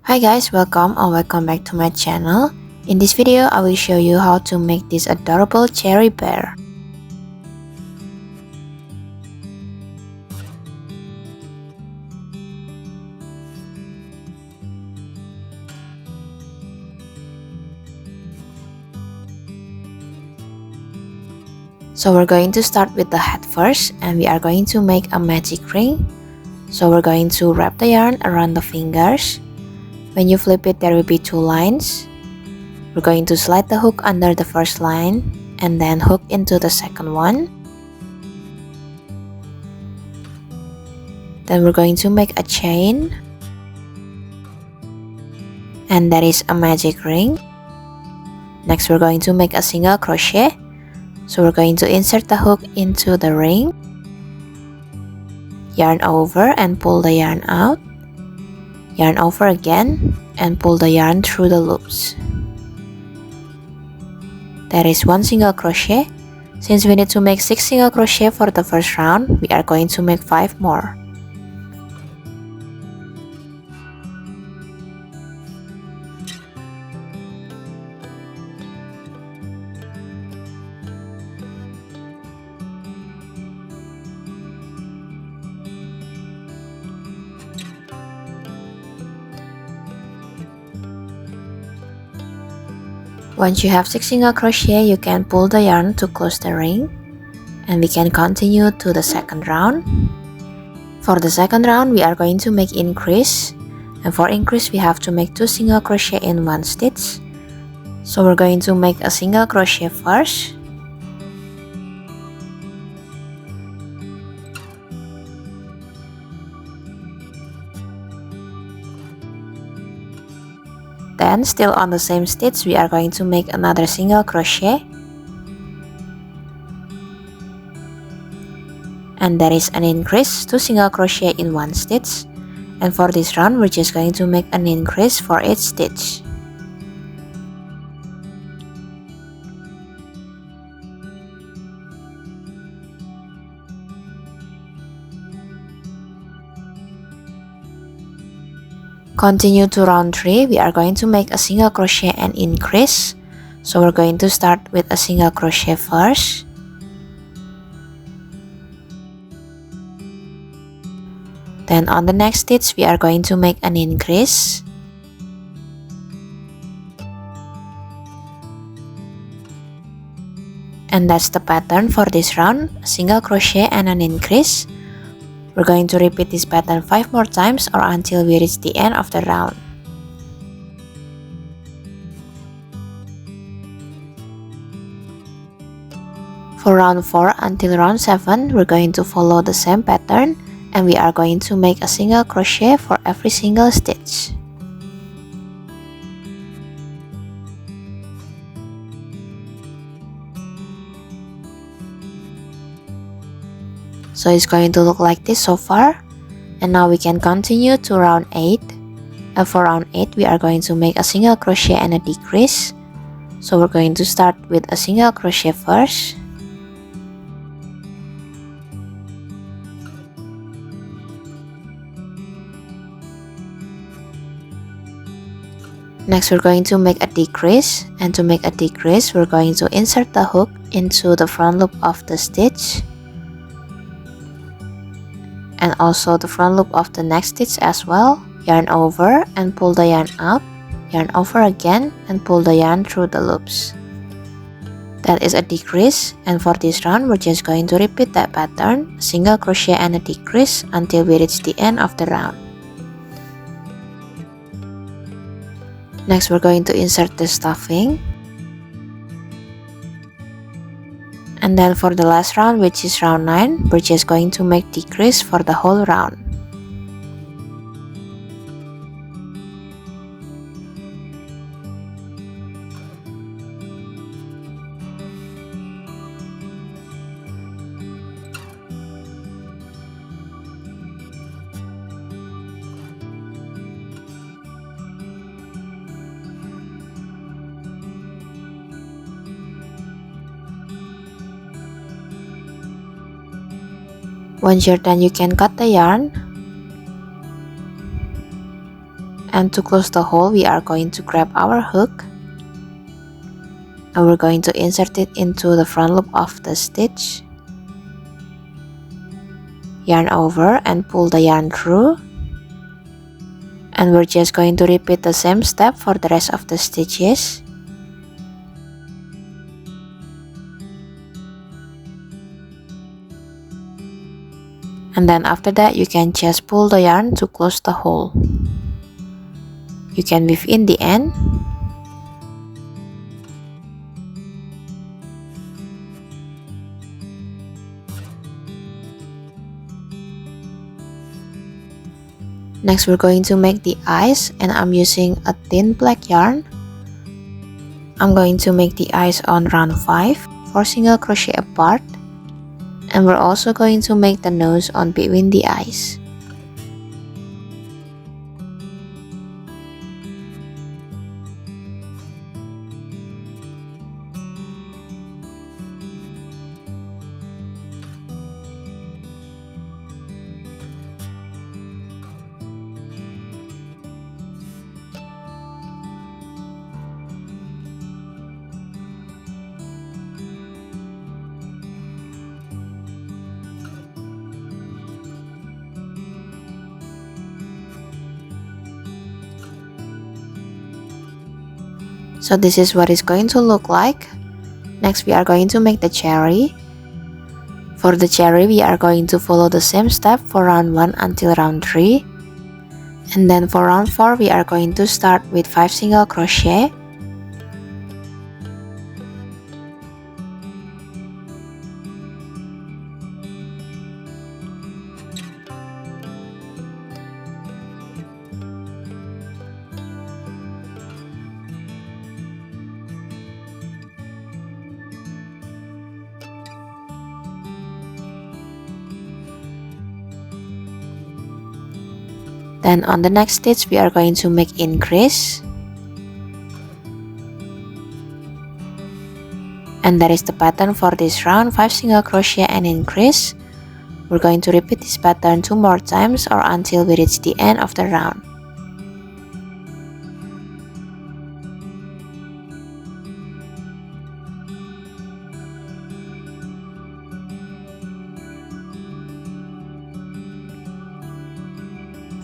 Hi guys, welcome or welcome back to my channel. In this video, I will show you how to make this adorable cherry bear. So we're going to start with the head first, and we are going to make a magic ring. So we're going to wrap the yarn around the fingers. When you flip it, there will be two lines. We're going to slide the hook under the first line and then hook into the second one. Then we're going to make a chain, and that is a magic ring. Next, we're going to make a single crochet. So we're going to insert the hook into the ring, yarn over and pull the yarn out, yarn over again and pull the yarn through the loops. That is one single crochet. Since we need to make 6 single crochet for the first round, we are going to make 5 more. Once you have 6 single crochet, you can pull the yarn to close the ring, and we can continue to the second round. For the second round, we are going to make increase, and for increase we have to make 2 single crochet in one stitch. So we're going to make a single crochet first, then still on the same stitch we are going to make another single crochet, and that is an increase, 2 single crochet in one stitch. And for this round we're just going to make an increase for each stitch. Continue to round 3, we are going to make a single crochet and increase. So we're going to start with a single crochet first, then on the next stitch we are going to make an increase, and that's the pattern for this round, a single crochet and an increase. We're going to repeat this pattern 5 more times or until we reach the end of the round. For round 4 until round 7, we're going to follow the same pattern, and we are going to make a single crochet for every single stitch. So it's going to look like this so far. And now we can continue to round 8. And for round 8 we are going to make a single crochet and a decrease. So we're going to start with a single crochet first, next we're going to make a decrease, and to make a decrease we're going to insert the hook into the front loop of the stitch, and also the front loop of the next stitch as well. Yarn over and pull the yarn out, yarn over again and pull the yarn through the loops. That is a decrease, and for this round we're just going to repeat that pattern, single crochet and a decrease until we reach the end of the round. Next we're going to insert the stuffing, and then for the last round, which is round 9, we're just going to make decrease for the whole round. Once you're done, you can cut the yarn, And to close the hole, we are going to grab our hook and we're going to insert it into the front loop of the stitch. Yarn over and pull the yarn through. And we're just going to repeat the same step for the rest of the stitches. And then after that, you can just pull the yarn to close the hole. You can weave in the end. Next, we're going to make the eyes, and I'm using a thin black yarn. I'm going to make the eyes on round 5, 4 single crochet apart. And we're also going to make the nose on between the eyes. So this is what it's going to look like. Next, we are going to make the cherry. For the cherry, we are going to follow the same step for round 1 until round 3. And then for round 4, we are going to start with 5 single crochet. Then on the next stitch, we are going to make increase. And that is the pattern for this round, 5 single crochet and increase. We're going to repeat this pattern 2 more times or until we reach the end of the round.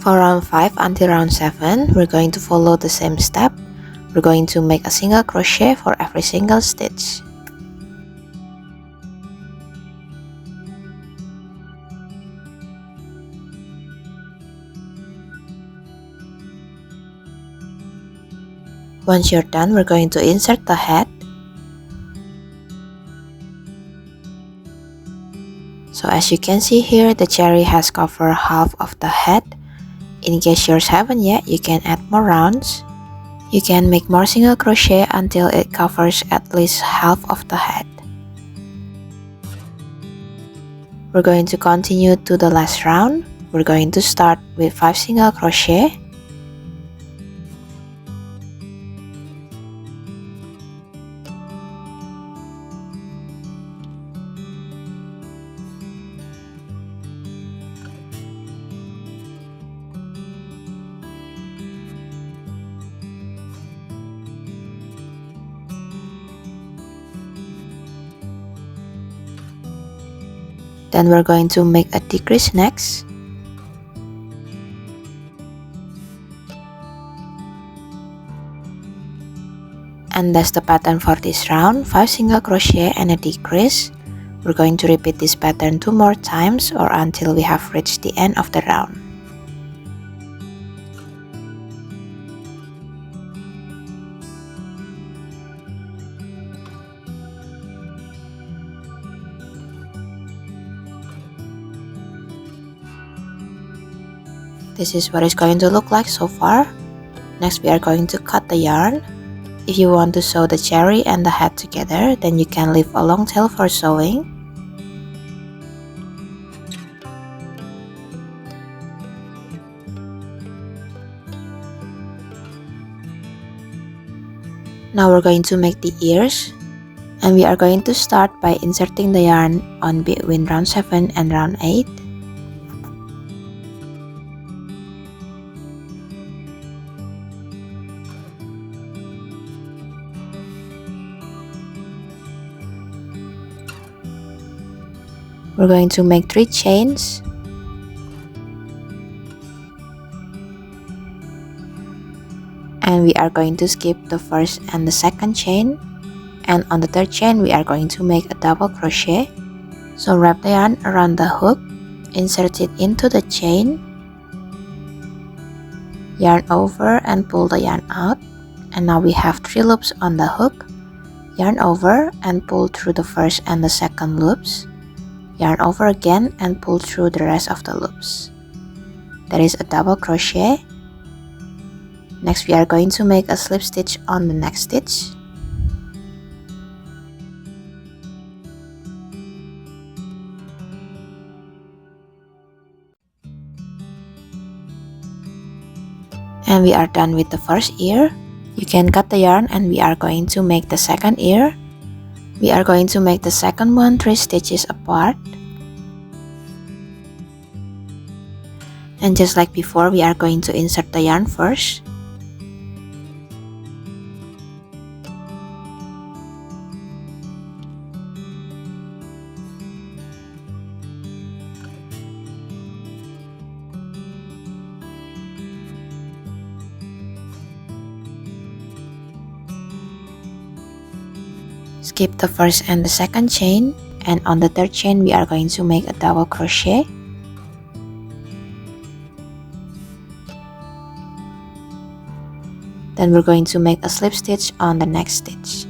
For round 5 until round 7, we're going to follow the same step. We're going to make a single crochet for every single stitch. Once you're done, we're going to insert the head. So as you can see here, the cherry has covered half of the head. In case yours haven't yet, you can add more rounds. You can make more single crochet until it covers at least half of the head. We're going to continue to the last round. We're going to start with 5 single crochet. Then we're going to make a decrease next. And that's the pattern for this round, 5 single crochet and a decrease. We're going to repeat this pattern 2 more times or until we have reached the end of the round. This is what it's going to look like so far. Next, we are going to cut the yarn. If you want to sew the cherry and the head together, then you can leave a long tail for sewing. Now we're going to make the ears. And we are going to start by inserting the yarn on between round 7 and round 8. We're going to make 3 chains. And we are going to skip the first and the second chain. And on the third chain, we are going to make a double crochet. So wrap the yarn around the hook, insert it into the chain, yarn over and pull the yarn out. And now we have 3 loops on the hook. Yarn over and pull through the first and the second loops. Yarn over again and pull through the rest of the loops. That is a double crochet. Next we are going to make a slip stitch on the next stitch. And we are done with the first ear. You can cut the yarn and we are going to make the second ear. We are going to make the second one 3 stitches apart. And just like before, we are going to insert the yarn first. Skip the first and the second chain, and on the third chain we are going to make a double crochet. Then we're going to make a slip stitch on the next stitch.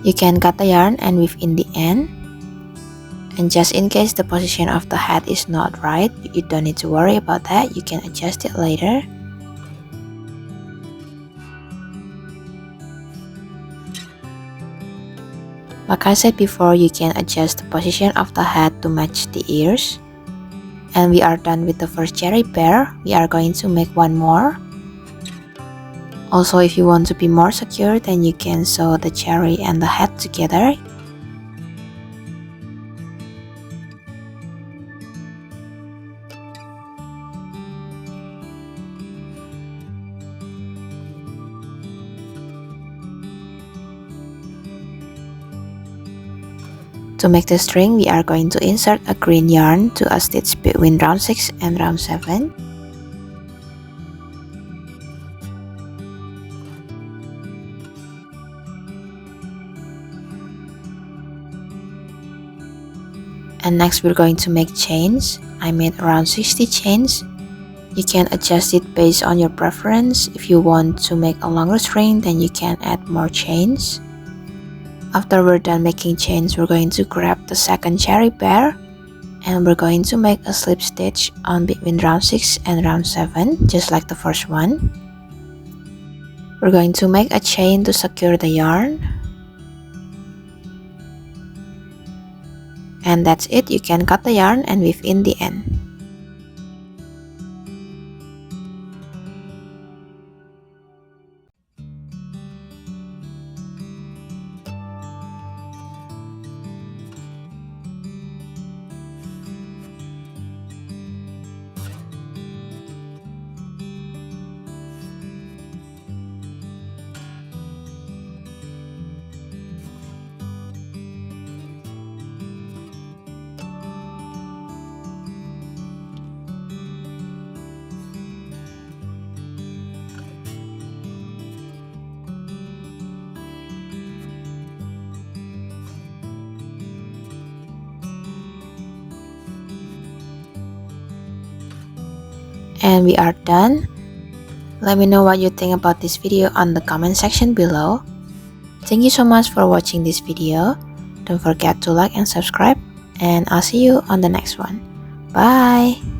You can cut the yarn and weave in the end. And just in case the position of the hat is not right, you don't need to worry about that, you can adjust it later. Like I said before, you can adjust the position of the hat to match the ears. And we are done with the first cherry pair. We are going to make one more. Also, if you want to be more secure, then you can sew the cherry and the hat together. To make the string, we are going to insert a green yarn to a stitch between round 6 and round 7. And next we're going to make chains. I made around 60 chains. You can adjust it based on your preference. If you want to make a longer string, then you can add more chains. After we're done making chains, we're going to grab the second cherry pair and we're going to make a slip stitch on between round 6 and round 7, just like the first one. We're going to make a chain to secure the yarn. And that's it, you can cut the yarn and weave in the end. And we are done. Let me know what you think about this video on the comment section below. Thank you so much for watching this video. Don't forget to like and subscribe, and I'll see you on the next one. Bye!